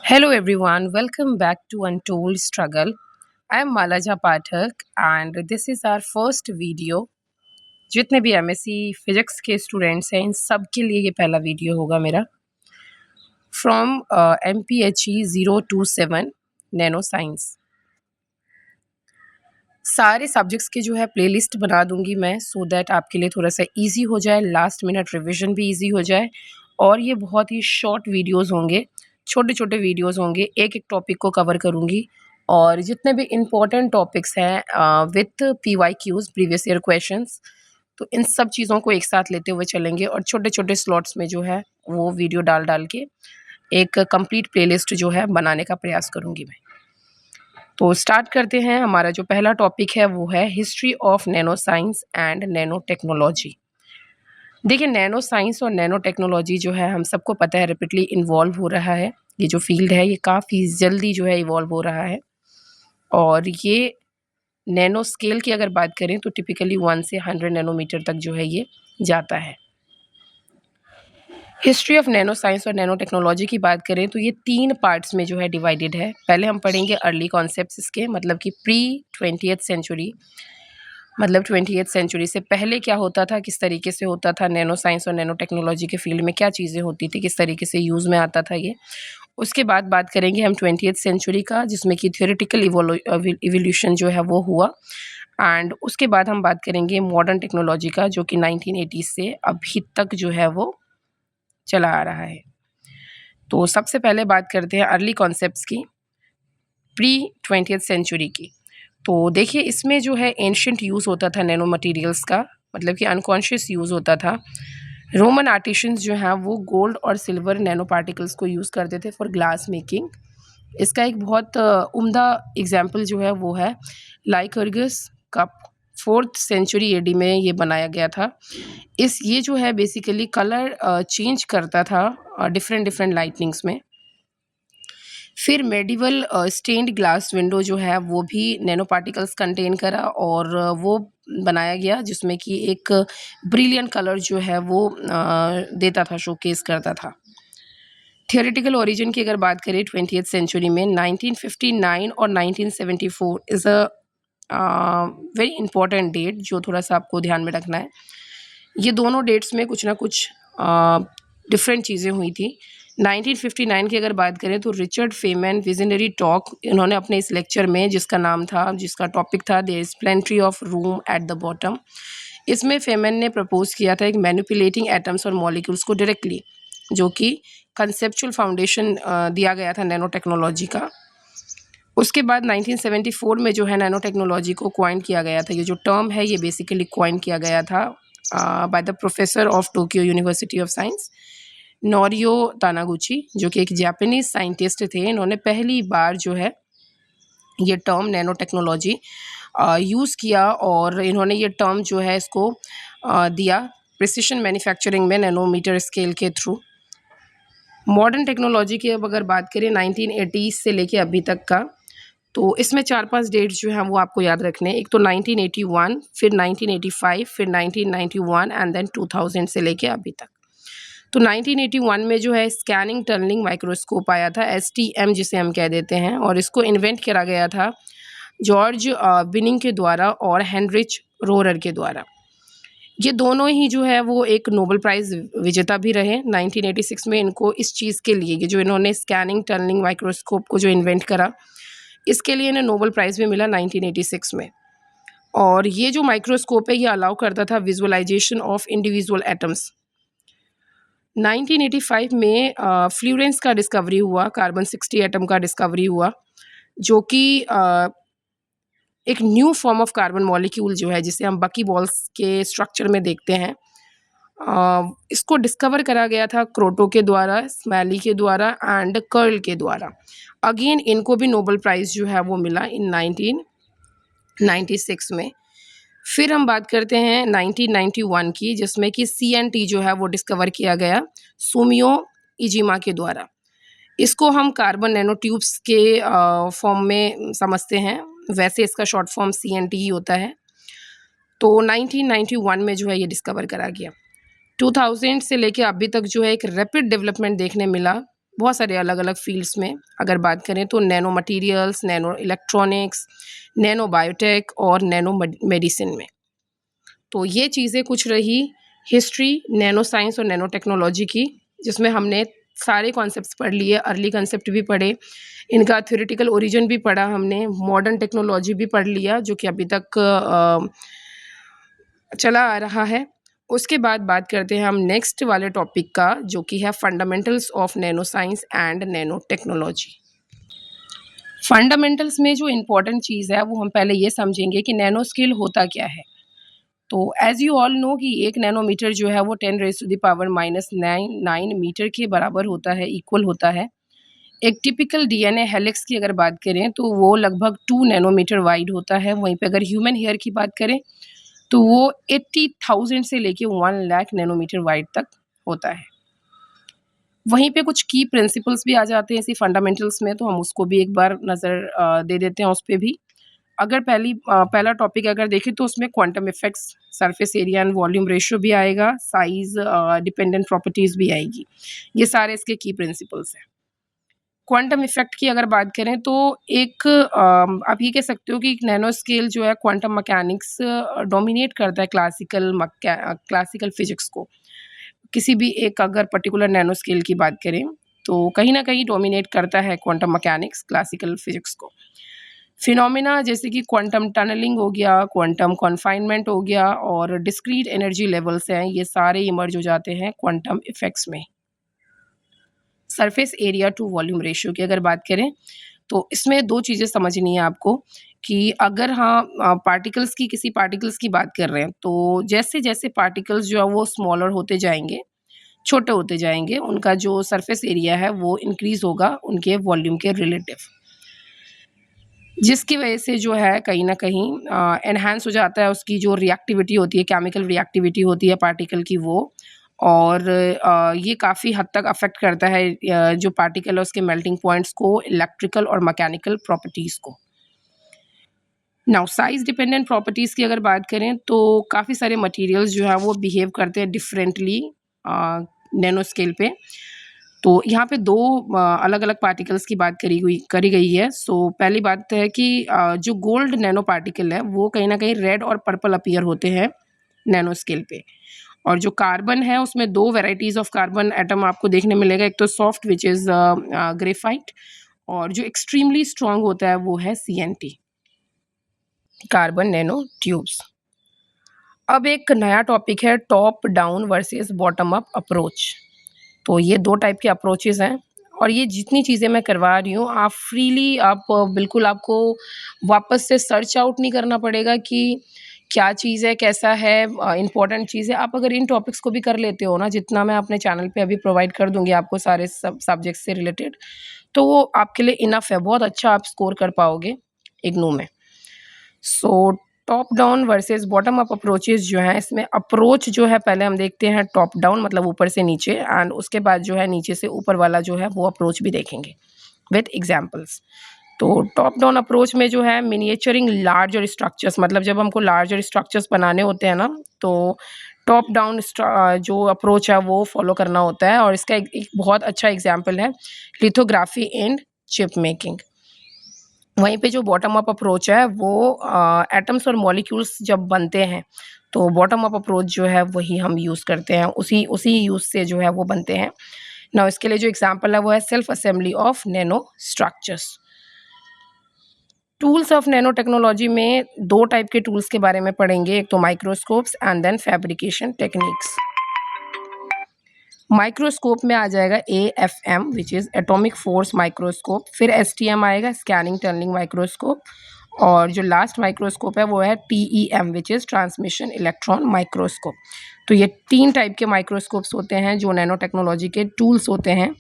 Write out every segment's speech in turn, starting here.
Hello everyone, welcome back to Untold Struggle. I am Malaja Pathak and this is our first video. जितने भी MSc physics के students हैं इन सब के लिए ये पहला वीडियो होगा मेरा फ्रॉम MPHE 027 नैनो साइंस। सारे सब्जेक्ट्स के जो है प्लेलिस्ट बना दूंगी मैं सो दैट आपके लिए थोड़ा सा इजी हो जाए, लास्ट मिनट रिवीजन भी इजी हो जाए। और ये बहुत ही शॉर्ट वीडियोस होंगे, छोटे छोटे वीडियोस होंगे, एक एक टॉपिक को कवर करूंगी। और जितने भी इम्पोर्टेंट टॉपिक्स हैं with PYQs previous year questions, तो इन सब चीज़ों को एक साथ लेते हुए चलेंगे और छोटे छोटे स्लॉट्स में जो है वो वीडियो डाल डाल के एक कंप्लीट प्लेलिस्ट जो है बनाने का प्रयास करूँगी मैं। तो स्टार्ट करते हैं। हमारा जो पहला टॉपिक है वो है history of nano science and nano technology. देखिए, नैनो साइंस और नैनो टेक्नोलॉजी जो है हम सबको पता है रैपिडली इन्वॉल्व हो रहा है। ये जो फील्ड है ये काफ़ी जल्दी जो है इवॉल्व हो रहा है। और ये नैनो स्केल की अगर बात करें तो टिपिकली 1 से 100 नैनोमीटर तक जो है ये जाता है। हिस्ट्री ऑफ नैनो साइंस और नैनो टेक्नोलॉजी की बात करें तो ये 3 पार्ट्स में जो है डिवाइडेड है। पहले हम पढ़ेंगे अर्ली कॉन्सेप्ट्स इसके, मतलब कि प्री 20th सेंचुरी, मतलब 20th सेंचुरी से पहले क्या होता था, किस तरीके से होता था नैनो साइंस और नैनो टेक्नोलॉजी के फील्ड में क्या चीज़ें होती थी, किस तरीके से यूज़ में आता था ये। उसके बाद बात करेंगे हम 20th सेंचुरी का, जिसमें कि थियोरेटिकल इवोल्यूशन जो है वो हुआ। एंड उसके बाद हम बात करेंगे मॉडर्न टेक्नोलॉजी का, जो कि 1980 से अभी तक जो है वो चला आ रहा है। तो सबसे पहले बात करते हैं अर्ली कॉन्सेप्ट्स की, प्री 20th सेंचुरी की। तो देखिए, इसमें जो है एंशिएंट यूज़ होता था नैनो मटेरियल्स का, मतलब कि अनकॉन्शियस यूज़ होता था। रोमन आर्टिशंस जो हैं वो गोल्ड और सिल्वर नैनो पार्टिकल्स को यूज़ करते थे फॉर ग्लास मेकिंग। इसका एक बहुत उम्दा एग्जाम्पल जो है वो है Lycurgus cup, 4th century AD में ये बनाया गया था। ये जो है बेसिकली कलर चेंज करता था डिफरेंट डिफरेंट लाइटनिंग्स में। फिर मेडिवल स्टेन्ड ग्लास विंडो जो है वो भी नैनो पार्टिकल्स कंटेन करा और वो बनाया गया, जिसमें कि एक ब्रिलियंट कलर जो है वो देता था, शोकेस करता था। थियोरेटिकल ओरिजिन की अगर बात करें 20th सेंचुरी में 1959 और 1974 is a very important date जो थोड़ा सा आपको ध्यान में रखना है। ये दोनों डेट्स में कुछ ना कुछ डिफरेंट चीज़ें हुई थी। 1959 की अगर बात करें तो रिचर्ड फेमैन विजनरी टॉक इन्होंने अपने इस लेक्चर में, जिसका टॉपिक था there is plenty of room at the bottom, इसमें फेमैन ने प्रपोज किया था एक मैनिपुलेटिंग एटम्स और मॉलिक्यूल्स को डायरेक्टली, जो कि कंसेप्चुअल फाउंडेशन दिया गया था नैनो टेक्नोलॉजी का। उसके बाद 1974 में जो है नैनो टेक्नोलॉजी को क्वाइन किया गया था। ये जो टर्म है ये बेसिकली क्वाइन किया गया था by the professor of Tokyo University of Science Norio Taniguchi, जो कि एक जापानीज साइंटिस्ट थे। इन्होंने पहली बार जो है ये टर्म नैनो टेक्नोलॉजी यूज़ किया और इन्होंने ये टर्म जो है इसको दिया प्रिसिशन मैन्युफैक्चरिंग में नैनोमीटर स्केल के थ्रू। मॉडर्न टेक्नोलॉजी की अब अगर बात करें 1980 से लेके अभी तक का, तो इसमें 4-5 डेट्स जो हैं वो आपको याद रखने हैं। एक तो 1981, फिर 1985, फिर 1991 एंड देन 2000 से लेके अभी तक। तो 1981 में जो है स्कैनिंग टनलिंग माइक्रोस्कोप आया था, STM जिसे हम कह देते हैं, और इसको इन्वेंट करा गया था जॉर्ज बिनिंग के द्वारा और हेनरिच रोरर के द्वारा। ये दोनों ही जो है वो एक नोबेल प्राइज़ विजेता भी रहे 1986 में। इनको इस चीज़ के लिए, ये जो इन्होंने स्कैनिंग टनलिंग माइक्रोस्कोप को जो इन्वेंट करा, इसके लिए इन्हें नोबेल प्राइज़ भी मिला 1986 में। और ये जो माइक्रोस्कोप है ये अलाउ करता था विजुअलाइजेशन ऑफ इंडिविजुअल एटम्स। 1985 में फ्लोरेंस का डिस्कवरी हुआ, कार्बन 60 एटम का डिस्कवरी हुआ, जो कि एक new form of carbon molecule जो है जिसे हम बकी बॉल्स के स्ट्रक्चर में देखते हैं, इसको डिस्कवर करा गया था क्रोटो के द्वारा, स्मैली के द्वारा एंड कर्ल के द्वारा। अगेन इनको भी नोबेल प्राइज़ जो है वो मिला इन 1996 में। फिर हम बात करते हैं 1991 की, जिसमें कि CNT जो है वो डिस्कवर किया गया सुमियो इजिमा के द्वारा। इसको हम कार्बन नैनो ट्यूब्स के फॉर्म में समझते हैं, वैसे इसका शॉर्ट फॉर्म CNT ही होता है। तो 1991 में जो है ये डिस्कवर करा गया। 2000 से लेके अभी तक जो है एक रैपिड डेवलपमेंट देखने मिला बहुत सारे अलग-अलग फ़ील्ड्स में अगर बात करें तो nano materials, nano electronics, nano biotech और नैनो मेडिसिन में। तो ये चीज़ें कुछ रही हिस्ट्री, नैनो साइंस और नैनो टेक्नोलॉजी की, जिसमें हमने सारे कॉन्सेप्ट्स पढ़ लिए, अर्ली कॉन्सेप्ट भी पढ़े, इनका थ्योरेटिकल ओरिजिन भी पढ़ा हमने, मॉडर्न टेक्नोलॉजी भी पढ़ लिया जो कि अभी तक चला आ रहा है। उसके बाद बात करते हैं हम नेक्स्ट वाले टॉपिक का जो कि है fundamentals of nano science and nano technology. Fundamentals में जो इम्पोर्टेंट चीज़ है वो हम पहले ये समझेंगे कि नैनो स्केल होता क्या है। तो एज़ यू ऑल नो कि 1 नैनोमीटर जो है वो 10 raise to the power -9 metre के बराबर होता है, इक्वल होता है। एक टिपिकल डीएनए हेलिक्स की अगर बात करें तो वो लगभग 2 नैनोमीटर वाइड होता है। वहीं पे अगर ह्यूमन हेयर की बात करें तो वो 80,000 से लेके 1 लाख नैनोमीटर वाइड तक होता है। वहीं पे कुछ की प्रिंसिपल्स भी आ जाते हैं इसी फंडामेंटल्स में, तो हम उसको भी एक बार नज़र दे देते हैं उस पे भी। अगर पहला टॉपिक अगर देखें तो उसमें quantum effects, surface area and volume ratio भी आएगा, साइज़ डिपेंडेंट प्रॉपर्टीज़ भी आएगी। ये सारे इसके की प्रिंसिपल्स हैं। क्वांटम इफ़ेक्ट की अगर बात करें तो एक आप ये कह सकते हो कि एक नैनो स्केल जो है क्वांटम मैकेनिक्स डोमिनेट करता है क्लासिकल फिज़िक्स को। किसी भी एक अगर पर्टिकुलर नैनो स्केल की बात करें, तो कहीं न कहीं डोमिनेट करता है क्वांटम मैकेनिक्स क्लासिकल फिज़िक्स को। फिनोमेना जैसे कि क्वांटम टनलिंग हो गया, क्वांटम कन्फाइनमेंट हो गया और डिस्क्रीट एनर्जी लेवल्स हैं, ये सारे इमर्ज हो जाते हैं क्वांटम इफ़ेक्ट्स में। Surface area to volume ratio की अगर बात करें, तो इसमें 2 चीज़ें समझनी है आपको कि अगर पार्टिकल्स की किसी पार्टिकल्स की बात कर रहे हैं, तो जैसे-जैसे पार्टिकल्स जो है वो स्मॉलर होते जाएँगे, छोटे होते जाएँगे, उनका जो सरफेस एरिया है वो इंक्रीज़ होगा उनके वॉल्यूम के रिलेटिव। जिसकी वजह से जो है कहीं न कहीं एनहांस हो जाता है उसकी जो रिएक्टिविटी होती है, केमिकल रिएक्टिविटी होती है पार्टिकल की वो और ये काफ़ी हद तक अफ़ेक्ट करता है जो पार्टिकल है उसके मेल्टिंग पॉइंट्स को, इलेक्ट्रिकल और मैकेनिकल प्रॉपर्टीज़ को। नाउ साइज़ डिपेंडेंट प्रॉपर्टीज़ की अगर बात करें तो काफ़ी सारे मटीरियल्स जो हैं वो बिहेव करते हैं डिफरेंटली नैनो स्केल पे। तो यहाँ पे 2 अलग-अलग पार्टिकल्स की बात करी गई है। सो पहली बात है कि जो गोल्ड नैनो पार्टिकल है वो कहीं न कहीं रेड और पर्पल अपीयर होते हैं नैनो स्केल पे। और जो कार्बन है उसमें 2 वैराइटीज़ ऑफ कार्बन एटम आपको देखने मिलेगा। एक तो सॉफ्ट व्हिच इज़ ग्रेफ़ाइट और जो एक्सट्रीमली स्ट्रॉन्ग होता है वो है सीएनटी, कार्बन नैनो ट्यूब्स। अब एक नया टॉपिक है top down versus bottom up approach. तो ये 2 टाइप के अप्रोचेज़ हैं और ये जितनी चीज़ें मैं करवा रही हूँ आप फ्रीली बिल्कुल आपको वापस से सर्च आउट नहीं करना पड़ेगा कि क्या चीज़ है, कैसा है इम्पोर्टेंट चीज़ है। आप अगर इन टॉपिक्स को भी कर लेते हो ना, जितना मैं अपने चैनल पे अभी प्रोवाइड कर दूँगी आपको सारे सब सब्जेक्ट्स से रिलेटेड, तो वो आपके लिए इनफ है, बहुत अच्छा आप स्कोर कर पाओगे इग्नू में। So top down versus bottom up approaches जो हैं, इसमें अप्रोच जो है पहले हम देखते हैं टॉप डाउन मतलब ऊपर से नीचे एंड उसके बाद जो है नीचे से ऊपर वाला जो है वो अप्रोच भी देखेंगे विथ एग्जांपल्स। तो टॉप डाउन अप्रोच में जो है मिनिएचरिंग लार्जर स्ट्रक्चर्स मतलब जब हमको लार्जर स्ट्रक्चर्स बनाने होते हैं ना, तो टॉप डाउन जो अप्रोच है वो फॉलो करना होता है और इसका एक बहुत अच्छा एग्जांपल है लिथोग्राफी एंड चिप मेकिंग। वहीं पे जो बॉटम अप अप्रोच है वो एटम्स और मॉलिक्यूल्स जब बनते हैं, तो बॉटम अप अप्रोच जो है वही हम यूज़ करते हैं, उसी उसी यूज़ से जो है वो बनते हैं। नाउ इसके लिए जो एग्ज़ाम्पल है वो है self assembly of nano structures. Tools of nano technology में 2 टाइप के टूल्स के बारे में पढ़ेंगे, एक तो microscopes and then fabrication techniques. Microscope में आ जाएगा AFM which is atomic force microscope, फिर एसटीएम आएगा स्कैनिंग टनलिंग माइक्रोस्कोप और जो लास्ट माइक्रोस्कोप है वो है TEM which is transmission electron microscope. तो ये 3 टाइप के माइक्रोस्कोप्स होते हैं जो नैनो टेक्नोलॉजी के टूल्स होते हैं।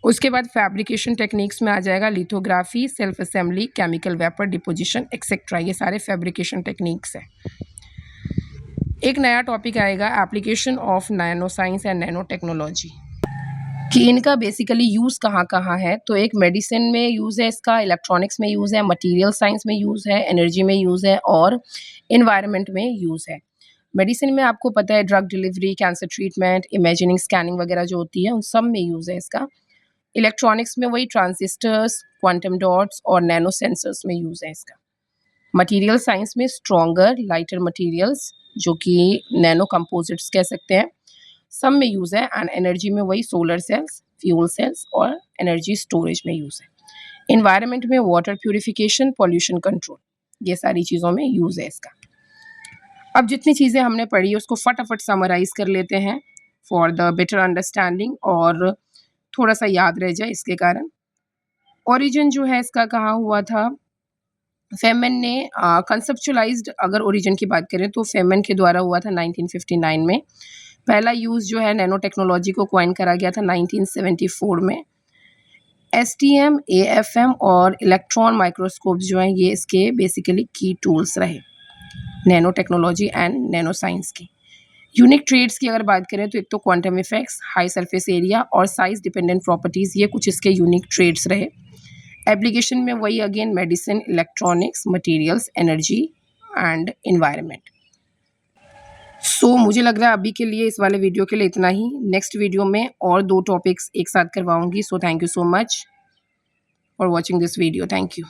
उसके बाद फैब्रिकेशन टेक्निक्स में आ जाएगा lithography, self assembly, chemical vapour deposition etcetera, ये सारे फैब्रिकेशन टेक्निक्स हैं। एक नया टॉपिक आएगा application of nano science and nano technology कि इनका बेसिकली यूज़ कहाँ-कहाँ है। तो एक मेडिसिन में यूज़ है इसका, इलेक्ट्रॉनिक्स में यूज़ है, मटीरियल साइंस में यूज़ है, एनर्जी में यूज़ है और एनवायरनमेंट में यूज़ है। मेडिसिन में आपको पता है drug delivery, cancer treatment, imaging, scanning वगैरह जो होती है उन सब में यूज़ है इसका। इलेक्ट्रॉनिक्स में वही ट्रांजिस्टर्स, क्वांटम डॉट्स और नैनो सेंसर्स में यूज़ है इसका। मटेरियल साइंस में स्ट्रॉन्गर लाइटर मटेरियल्स जो कि नैनो कंपोजिट्स कह सकते हैं, सब में यूज़ है। एंड एनर्जी में वही सोलर सेल्स, फ्यूल सेल्स और एनर्जी स्टोरेज में यूज़ है। इन्वायरमेंट में वाटर प्यूरिफिकेशन, पॉल्यूशन कंट्रोल, ये सारी चीज़ों में यूज़ है इसका। अब जितनी चीज़ें हमने पढ़ी उसको फटाफट समराइज़ कर लेते हैं फॉर द बेटर अंडरस्टैंडिंग और थोड़ा सा याद रह जाए इसके कारण। ओरिजिन जो है इसका कहाँ हुआ था? फेमन ने कंसेप्चुलाइज्ड, अगर ओरिजिन की बात करें तो फेमन के द्वारा हुआ था 1959 में। पहला यूज़ जो है नैनो टेक्नोलॉजी को कॉइन करा गया था 1974 में। एसटीएम, एएफएम और इलेक्ट्रॉन माइक्रोस्कोप्स जो हैं ये इसके बेसिकली की टूल्स रहे nano technology and nano science की। यूनिक ट्रेड्स की अगर बात करें तो एक तो quantum effects, high surface area और साइज डिपेंडेंट प्रॉपर्टीज़, ये कुछ इसके यूनिक ट्रेड्स रहे। एप्लीकेशन में वही again medicine, electronics, materials, energy and environment. So मुझे लग रहा है अभी के लिए इस वाले वीडियो के लिए इतना ही। नेक्स्ट वीडियो में और 2 टॉपिक्स एक साथ करवाऊंगी। So thank you so much for watching this video. Thank you.